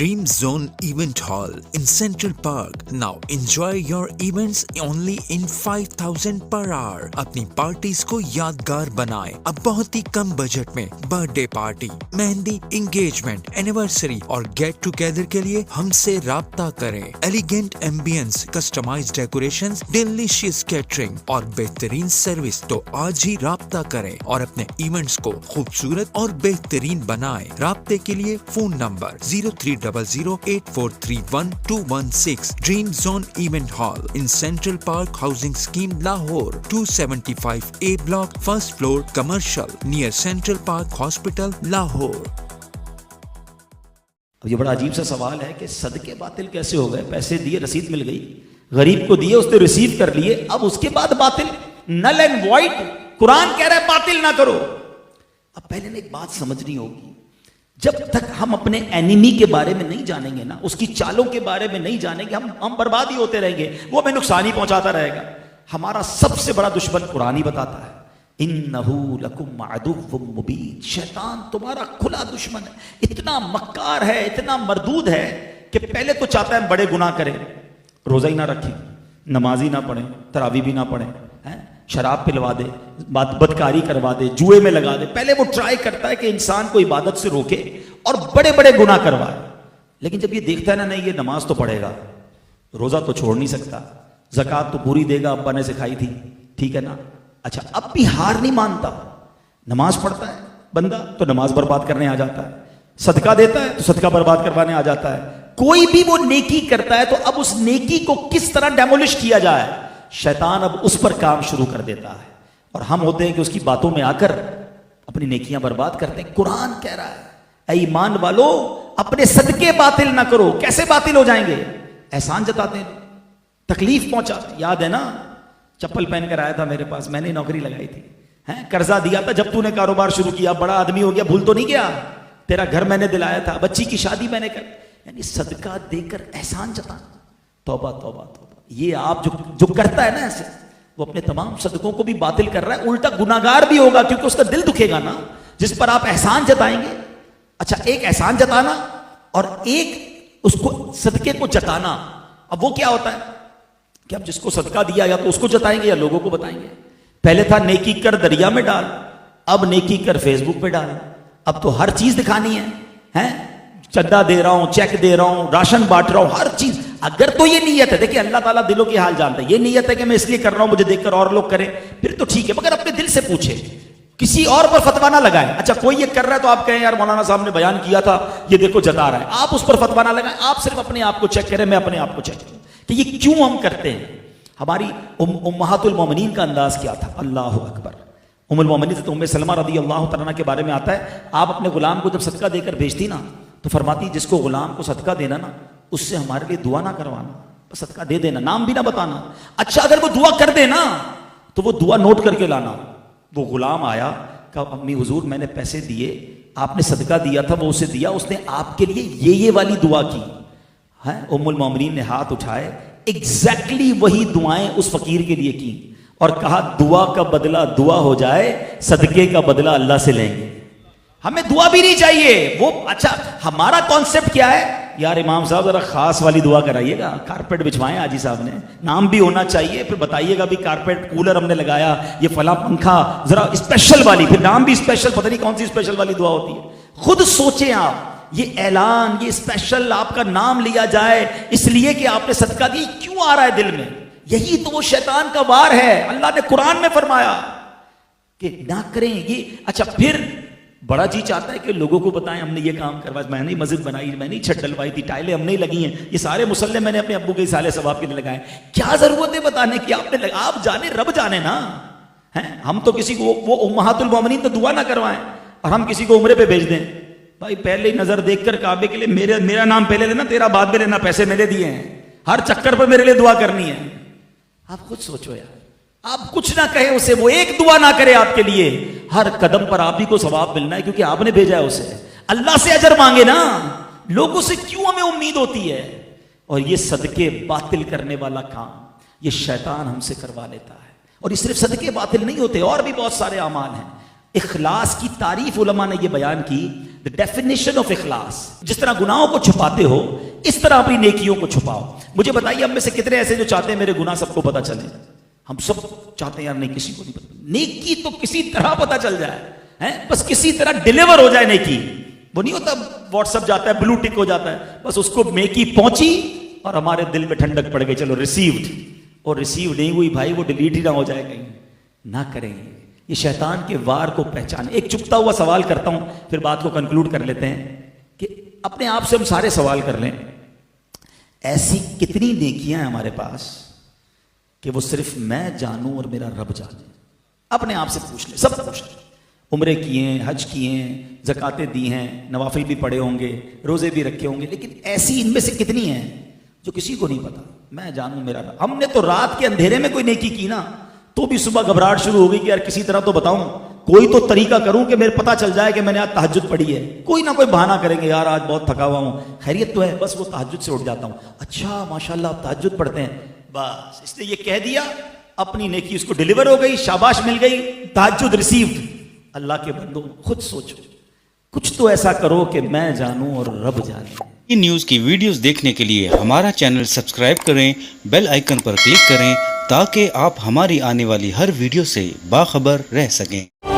Dream Zone Event Hall in Central Park. Now enjoy your events only in 5,000 per hour. अपनी parties को यादगार बनाएं अब बहुत ही कम बजट में। Birthday party, mehndi, engagement, anniversary और गेट टुगेदर के लिए हमसे राब्ता करें। Elegant ambience, customised decorations, delicious catering और बेहतरीन सर्विस। तो आज ही राब्ता करें और अपने इवेंट्स को खूबसूरत और बेहतरीन बनाएं। राब्ते के लिए phone number 03008431 Dream Zone Event Hall in Central Park Housing Scheme, Lahore, 275A block, first floor, commercial, near Central Park Hospital, Lahore. अब ये बड़ा अजीब सा सवाल है कि सदके बातिल कैसे हो गए? पैसे दिए, रसीद मिल गई, गरीब को दिए, उसने रिसीव कर लिए, अब उसके बाद बातिल, नल एंड वॉइड। कुरान कह रहा है बातिल ना करो। अब पहले ने एक बात समझनी होगी, जब तक हम अपने एनिमी के बारे में नहीं जानेंगे ना, उसकी चालों के बारे में नहीं जानेंगे, हम बर्बाद ही होते रहेंगे, वो हमें नुकसान ही पहुंचाता रहेगा। हमारा सबसे बड़ा दुश्मन कुरान ही बताता है, इन्नहू लकुम अदुव्वुम मुबीन। शैतान तुम्हारा खुला दुश्मन है, इतना मक्कार है, इतना मरदूद है कि पहले तो चाहता है हम बड़े गुनाह करें, रोजा ही ना रखें, नमाज ही ना पढ़ें, तरावी भी ना पढ़ें, शराब पिलवा दे, बदकारी करवा दे, जुए में लगा दे। पहले वो ट्राई करता है कि इंसान को इबादत से रोके और बड़े बड़े गुनाह करवाए। लेकिन जब ये देखता है ना, नहीं ये नमाज तो पढ़ेगा, रोजा तो छोड़ नहीं सकता, ज़कात तो पूरी देगा, अब्बा ने सिखाई थी, ठीक है ना, अच्छा अब भी हार नहीं मानता, नमाज पढ़ता है बंदा तो नमाज बर्बाद करने आ जाता है, सदका देता है तो सदका बर्बाद करवाने आ जाता है। कोई भी वो नेकी करता है तो अब उस नेकी को किस तरह डेमोलिश किया जाए, शैतान अब उस पर काम शुरू कर देता है और हम होते हैं कि उसकी बातों में आकर अपनी नेकियां बर्बाद करते हैं। कुरान कह रहा है, ऐ ईमान वालो अपने सदके बातिल ना करो। कैसे बातिल हो जाएंगे? एहसान जताते हैं, तकलीफ पहुंचाते। याद है ना, चप्पल पहन कर आया था मेरे पास, मैंने नौकरी लगाई थी, कर्जा दिया था, जब तूने कारोबार शुरू किया बड़ा आदमी हो गया, भूल तो नहीं गया, तेरा घर मैंने दिलाया था, बच्ची की शादी मैंने कर, यानी सदका देकर एहसान जताना। तौबा तौबा तौबा। ये आप जो करता है ना ऐसे, वो अपने तमाम सदकों को भी बातिल कर रहा है, उल्टा गुनाहगार भी होगा, क्योंकि उसका दिल दुखेगा ना जिस पर आप एहसान जताएंगे। अच्छा, एक एहसान जताना और एक उसको सदके को जताना। अब वो क्या होता है कि अब जिसको सदका दिया या तो उसको जताएंगे या लोगों को बताएंगे। पहले था नेकी कर दरिया में डाल, अब नेकी कर फेसबुक पे डाल। अब तो हर चीज दिखानी है, चंदा दे रहा हूं, चेक दे रहा हूं, राशन बांट रहा हूं, हर चीज। अगर तो ये नीयत है, देखिए अल्लाह ताला दिलों की हाल जानता है, ये नीयत है कि मैं इसलिए कर रहा हूं मुझे देखकर और लोग करें, फिर तो ठीक है, मगर अपने दिल से पूछे, किसी और पर फतवा ना लगाए। अच्छा कोई ये कर रहा है तो आप कहें यार मौलाना साहब ने बयान किया था, ये देखो जता रहा है, आप उस पर फतवा ना लगाएं। आप सिर्फ अपने आप को चेक करें, मैं अपने आप को चेक करूं कि ये क्यों हम करते हैं। हमारी उम्महातुल मोमिनीन का अंदाज क्या था? अल्लाह अकबर। उम्मुल मोमिनीन उम्मे सलमा रदी अल्लाह तआला के बारे में आता है, आप अपने गुलाम को जब सदका देकर भेजती ना तो फरमाती, जिसको गुलाम को सदका देना ना उससे हमारे लिए दुआ ना करवाना, बस सदका दे देना, नाम भी ना बताना। अच्छा अगर वो दुआ कर देना तो वो दुआ नोट करके लाना। वो गुलाम आया, कहा अम्मी हुजूर मैंने पैसे दिए, आपने सदका दिया था, वो उसे दिया, उसने आपके लिए ये वाली दुआ की है। उम्मुल मोमिनीन ने हाथ उठाए, एग्जैक्टली वही दुआएं उस फकीर के लिए की और कहा दुआ का बदला दुआ हो जाए, सदके का बदला अल्लाह से लेंगे। हमें दुआ भी नहीं चाहिए वो। अच्छा हमारा कॉन्सेप्ट क्या है, यार इमाम साहब जरा खास वाली दुआ कराइएगा, कारपेट बिछवाएं हाजी साहब ने, नाम भी होना चाहिए, फिर बताइएगा भी कारपेट कूलर हमने लगाया, ये फला पंखा, जरा स्पेशल वाली, फिर नाम भी स्पेशल, पता नहीं कौन सी स्पेशल वाली दुआ होती है। खुद सोचें आप, ये ऐलान, ये स्पेशल आपका नाम लिया जाए इसलिए कि आपने सदका दी, क्यों आ रहा है दिल में? यही तो वो शैतान का वार है। अल्लाह ने कुरान में फरमाया कि ना करें ये। अच्छा फिर बड़ा जी चाहता है कि लोगों को बताएं हमने ये काम करवाया, मैंने छत बनाई, मैंने छत डलवाई थी, टाइलें हमने लगी हैं, ये सारे मुसल्ले मैंने अपने अब्बू के साले सवाब के लिए लगाए। क्या जरूरत है बताने की? आपने आप जाने, रब जाने ना। हैं हम तो किसी को वो उम्महातुल मोमिनीन तो दुआ ना करवाएं और हम किसी को उम्रे पे भेज दें। भाई पहले ही नजर देखकर काबे के लिए मेरा नाम पहले लेना, तेरा बाद में लेना, पैसे मैंने दिए हैं, हर चक्कर पर मेरे लिए दुआ करनी है। आप खुद सोचो यार, आप कुछ ना कहे उसे, वो एक दुआ ना करे आपके लिए, हर कदम पर आप ही को सवाब मिलना है क्योंकि आपने भेजा है उसे। अल्लाह से अजर मांगे ना, लोगों से क्यों हमें उम्मीद होती है? और ये सदके बातिल करने वाला काम ये शैतान हमसे करवा लेता है। और ये सिर्फ सदके बातिल नहीं होते, और भी बहुत सारे अमाल हैं। इखलास की तारीफ उलमा ने ये बयान की, the definition of इखलास. जिस तरह गुनाहों को छुपाते हो इस तरह अपनी नेकियों को छुपाओ. मुझे बताइए हम में से कितने ऐसे जो चाहते हैं मेरे गुनाह सबको पता चले? हम सब चाहते हैं यार नहीं किसी को नहीं पता. नेकी तो किसी तरह पता चल जाए, हैं? बस किसी तरह डिलीवर हो जाए नेकी. वो नहीं होता व्हाट्सएप जाता है ब्लू टिक हो जाता है, बस उसको नेकी पहुंची और हमारे दिल में ठंडक पड़ गई, चलो रिसीव्ड. और रिसीव नहीं हुई भाई वो डिलीट ही ना हो जाए कहीं. ना करेंगे. ये शैतान के वार को पहचाने. एक चुपता हुआ सवाल करता हूं फिर बात को कंक्लूड कर लेते हैं कि अपने आप से हम सारे सवाल कर लें, ऐसी कितनी नेकियां हैं हमारे पास कि वो सिर्फ मैं जानूं और मेरा रब जाने? अपने आप से पूछ ले, सब पूछ ले. उम्रे किए हैं, हज किए हैं, ज़कातें दी हैं, नवाफिल भी पढ़े होंगे, रोजे भी रखे होंगे, लेकिन ऐसी इनमें से कितनी हैं जो किसी को नहीं पता? मैं जानूं मेरा रब. हमने तो रात के अंधेरे में कोई नेकी की ना तो भी सुबह घबराहट शुरू हो गई कि यार किसी तरह तो बताऊं, कोई तो तरीका करूं कि मेरे पता चल जाए कि मैंने आज तहज्जुद पढ़ी है. कोई ना कोई बहाना करेंगे, यार आज बहुत थका हुआ हूं, खैरियत तो है, बस वो तहज्जुद से उठ जाता हूं. अच्छा माशाल्लाह आप तहज्जुद पढ़ते हैं, बस इसने ये कह दिया, अपनी नेकी उसको डिलीवर हो गई, शाबाश मिल गई, तहज्जुद रिसीव्ड. अल्लाह के बंदो खुद सोचो, कुछ तो ऐसा करो कि मैं जानूं और रब जाने. इन न्यूज़ की वीडियोस देखने के लिए हमारा चैनल सब्सक्राइब करें, बेल आइकन पर क्लिक करें ताकि आप हमारी आने वाली हर वीडियो से बाखबर रह सकें.